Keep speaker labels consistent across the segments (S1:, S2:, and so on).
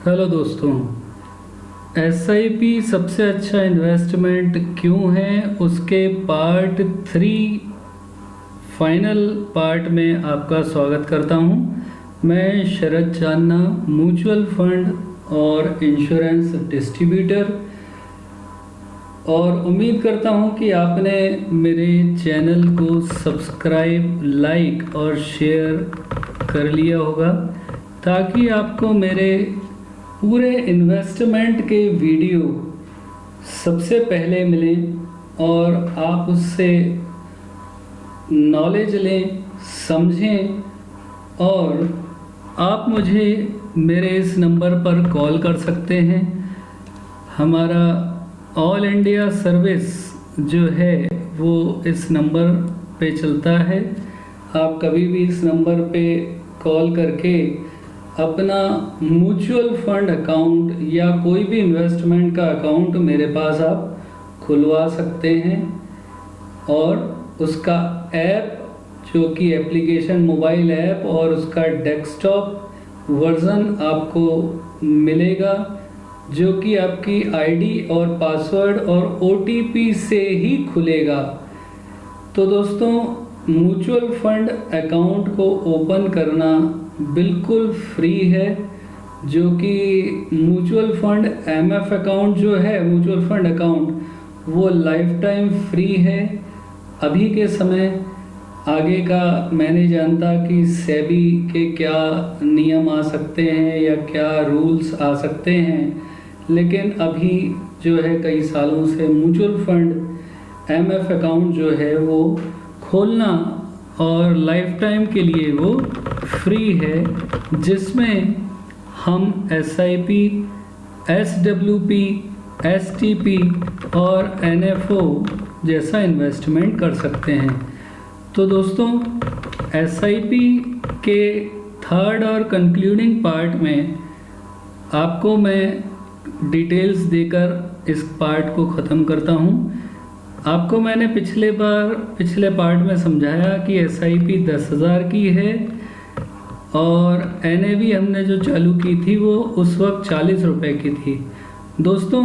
S1: Hello दोस्तों। SIP सबसे अच्छा इन्वेस्टमेंट क्यों है, उसके पार्ट 3 फाइनल पार्ट में आपका स्वागत करता हूं। मैं शरद चांदना, म्यूचुअल फंड और इंश्योरेंस डिस्ट्रीब्यूटर, और उम्मीद करता हूं कि आपने मेरे चैनल को सब्सक्राइब, लाइक और शेयर कर लिया होगा, ताकि आपको मेरे पूरे इन्वेस्टमेंट के वीडियो सबसे पहले मिलें और आप उससे नॉलेज लें, समझें। और आप मुझे मेरे इस नंबर पर कॉल कर सकते हैं। हमारा ऑल इंडिया सर्विस जो है वो इस नंबर पे चलता है। आप कभी भी इस नंबर पे कॉल करके अपना म्यूचुअल फंड अकाउंट या कोई भी इन्वेस्टमेंट का अकाउंट मेरे पास आप खुलवा सकते हैं, और उसका ऐप, जो कि एप्लीकेशन मोबाइल ऐप, और उसका डेस्कटॉप वर्ज़न आपको मिलेगा, जो कि आपकी आईडी और पासवर्ड और ओटीपी से ही खुलेगा। तो दोस्तों, म्यूचुअल फंड अकाउंट को ओपन करना बिल्कुल फ्री है, जो कि म्यूचुअल फंड एमएफ अकाउंट जो है, म्यूचुअल फंड अकाउंट, वो लाइफ टाइम फ्री है। अभी के समय, आगे का मैं नहीं जानता कि सेबी के क्या नियम आ सकते हैं या क्या रूल्स आ सकते हैं, लेकिन अभी जो है कई सालों से म्यूचुअल फंड एमएफ अकाउंट जो है वो खोलना और लाइफ टाइम के लिए वो फ्री है, जिसमें हम एसआईपी, एसडब्ल्यूपी, एसटीपी और एनएफओ जैसा इन्वेस्टमेंट कर सकते हैं। तो दोस्तों, एसआईपी के थर्ड और कंक्लूडिंग पार्ट में आपको मैं डिटेल्स देकर इस पार्ट को ख़त्म करता हूँ। आपको मैंने पिछले पार्ट में समझाया कि एसआईपी 10,000 की है, और एनएवी हमने जो चालू की थी वो उस वक्त 40 रुपये की थी। दोस्तों,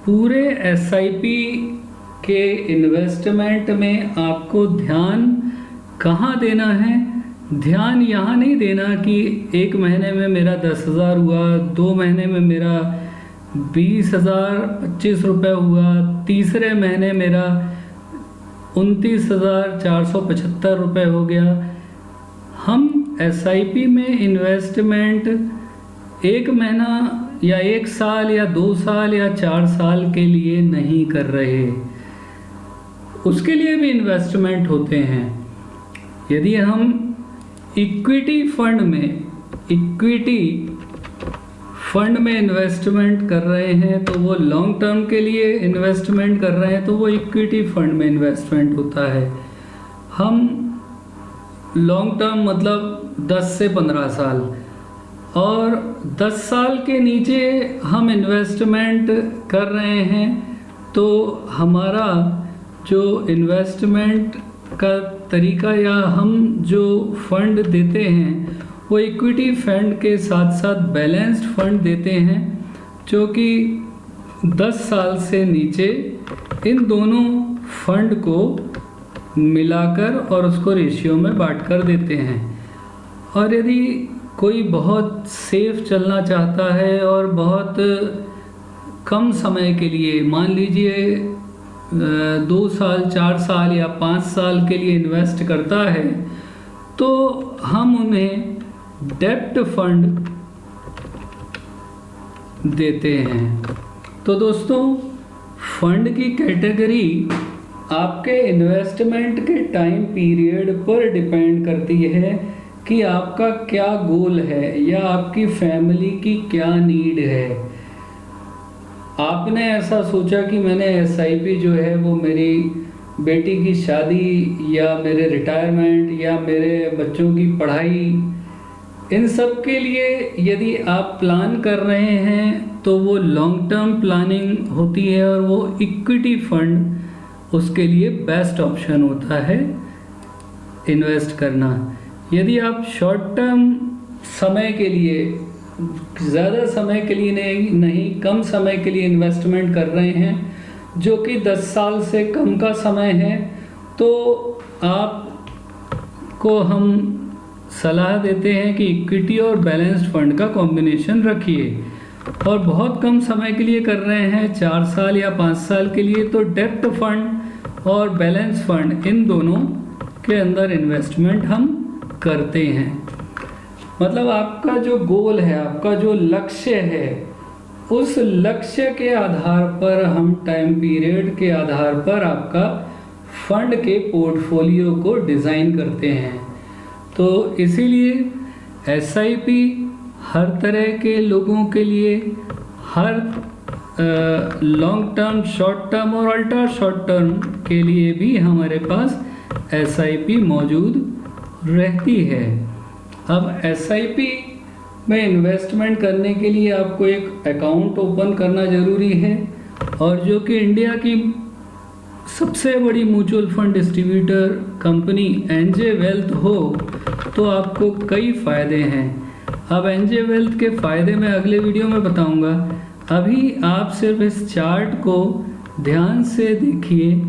S1: पूरे एसआईपी के इन्वेस्टमेंट में आपको ध्यान कहाँ देना है? ध्यान यहाँ नहीं देना कि एक महीने में मेरा 10,000 हुआ, 2 महीने में मेरा 20,025 रुपये हुआ, तीसरे महीने मेरा 29,475 रुपये हो गया। हम एसआईपी में इन्वेस्टमेंट 1 महीना या 1 साल या 2 साल या 4 साल के लिए नहीं कर रहे, उसके लिए भी इन्वेस्टमेंट होते हैं। यदि हम इक्विटी फंड में इन्वेस्टमेंट कर रहे हैं, तो वो लॉन्ग टर्म के लिए इन्वेस्टमेंट कर रहे हैं, तो वो इक्विटी फंड में इन्वेस्टमेंट होता है। हम लॉन्ग टर्म मतलब 10 से 15 साल, और 10 साल के नीचे हम इन्वेस्टमेंट कर रहे हैं, तो हमारा जो इन्वेस्टमेंट का तरीका या हम जो फंड देते हैं वो इक्विटी फंड के साथ साथ बैलेंस्ड फंड देते हैं, जो कि 10 साल से नीचे इन दोनों फंड को मिलाकर और उसको रेशियो में बांट कर देते हैं। और यदि कोई बहुत सेफ चलना चाहता है और बहुत कम समय के लिए, मान लीजिए 2 साल, 4 साल या 5 साल के लिए इन्वेस्ट करता है, तो हम उन्हें डेब्ट फंड देते हैं। तो दोस्तों, फंड की कैटेगरी आपके इन्वेस्टमेंट के टाइम पीरियड पर डिपेंड करती है कि आपका क्या गोल है या आपकी फैमिली की क्या नीड है। आपने ऐसा सोचा कि मैंने एसआईपी जो है वो मेरी बेटी की शादी या मेरे रिटायरमेंट या मेरे बच्चों की पढ़ाई, इन सब के लिए यदि आप प्लान कर रहे हैं तो वो लॉन्ग टर्म प्लानिंग होती है, और वो इक्विटी फंड उसके लिए बेस्ट ऑप्शन होता है इन्वेस्ट करना। यदि आप शॉर्ट टर्म समय के लिए ज़्यादा समय के लिए नहीं कम समय के लिए इन्वेस्टमेंट कर रहे हैं, जो कि 10 साल से कम का समय है, तो आपको हम सलाह देते हैं कि इक्विटी और बैलेंस्ड फंड का कॉम्बिनेशन रखिए। और बहुत कम समय के लिए कर रहे हैं, 4 साल या 5 साल के लिए, तो डेब्ट फंड और बैलेंस फंड इन दोनों के अंदर इन्वेस्टमेंट हम करते हैं। मतलब आपका जो गोल है, आपका जो लक्ष्य है, उस लक्ष्य के आधार पर हम टाइम पीरियड के आधार पर आपका फंड के पोर्टफोलियो को डिज़ाइन करते हैं। तो इसीलिए एसआईपी हर तरह के लोगों के लिए, हर लॉन्ग टर्म, शॉर्ट टर्म और अल्ट्रा शॉर्ट टर्म के लिए भी हमारे पास एसआईपी मौजूद रहती है। अब एसआईपी में इन्वेस्टमेंट करने के लिए आपको एक अकाउंट ओपन करना ज़रूरी है, और जो कि इंडिया की सबसे बड़ी mutual fund distributor company NJ wealth हो, तो आपको कई फ़ायदे हैं। अब एनजे वेल्थ के फ़ायदे मैं अगले वीडियो में बताऊंगा। अभी आप सिर्फ इस चार्ट को ध्यान से देखिए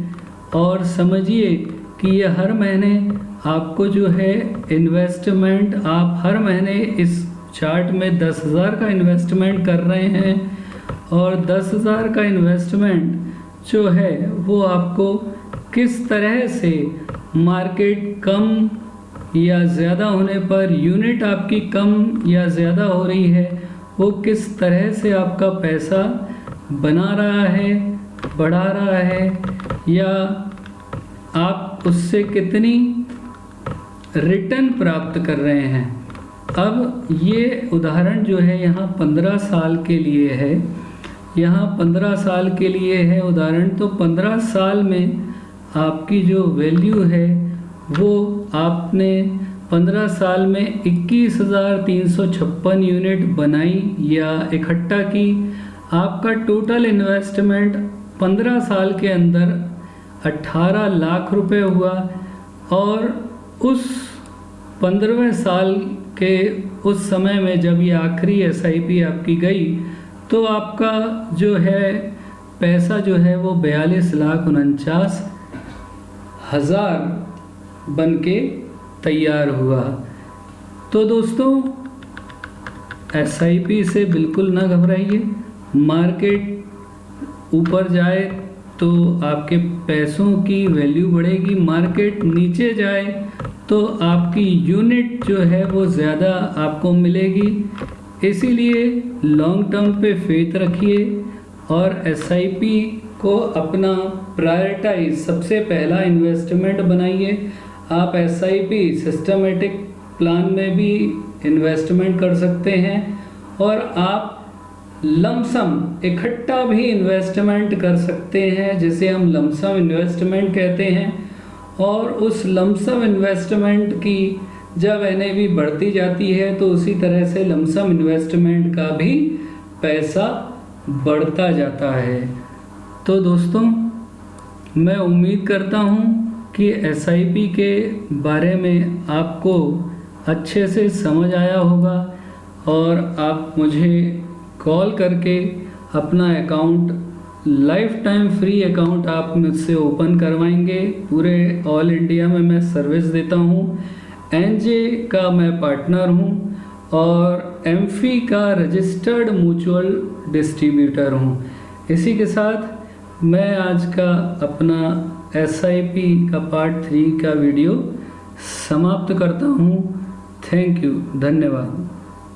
S1: और समझिए कि ये हर महीने आपको जो है इन्वेस्टमेंट, आप हर महीने इस चार्ट में 10,000 का इन्वेस्टमेंट कर रहे हैं, और 10,000 का इन्वेस्टमेंट जो है वो आपको किस तरह से मार्केट कम या ज़्यादा होने पर, यूनिट आपकी कम या ज़्यादा हो रही है, वो किस तरह से आपका पैसा बना रहा है, बढ़ा रहा है, या आप उससे कितनी रिटर्न प्राप्त कर रहे हैं। अब ये उदाहरण जो है यहाँ 15 साल के लिए है, यहाँ 15 साल के लिए है उदाहरण। तो 15 साल में आपकी जो वैल्यू है वो आपने 15 साल में 21,356 यूनिट बनाई या इकट्ठा की। आपका टोटल इन्वेस्टमेंट 15 साल के अंदर 18 लाख रुपए हुआ, और उस 15वें साल के उस समय में जब ये आखिरी एसआईपी आपकी गई, तो आपका जो है पैसा जो है वो 42,49,000 बन के तैयार हुआ। तो दोस्तों, एसआईपी से बिल्कुल ना घबराइए। मार्केट ऊपर जाए तो आपके पैसों की वैल्यू बढ़ेगी, मार्केट नीचे जाए तो आपकी यूनिट जो है वो ज़्यादा आपको मिलेगी। इसीलिए लॉन्ग टर्म पे फेथ रखिए और एसआईपी को अपना प्रायोरिटाइज सबसे पहला इन्वेस्टमेंट बनाइए। आप एसआईपी सिस्टमेटिक प्लान में भी इन्वेस्टमेंट कर सकते हैं, और आप लमसम इकट्ठा भी इन्वेस्टमेंट कर सकते हैं, जिसे हम लमसम इन्वेस्टमेंट कहते हैं। और उस लमसम इन्वेस्टमेंट की जब एनएवी बढ़ती जाती है, तो उसी तरह से लमसम इन्वेस्टमेंट का भी पैसा बढ़ता जाता है। तो दोस्तों, मैं उम्मीद करता हूँ कि एसआईपी के बारे में आपको अच्छे से समझ आया होगा, और आप मुझे कॉल करके अपना account, life time free account आप मुझसे ओपन करवाएंगे। पूरे ऑल इंडिया में मैं सर्विस देता हूँ। एनजे का मैं पार्टनर हूँ, और एमफी का रजिस्टर्ड म्यूचुअल डिस्ट्रीब्यूटर हूँ। इसी के साथ मैं आज का अपना एसआईपी का पार्ट 3 का वीडियो समाप्त करता हूँ। थैंक यू, धन्यवाद।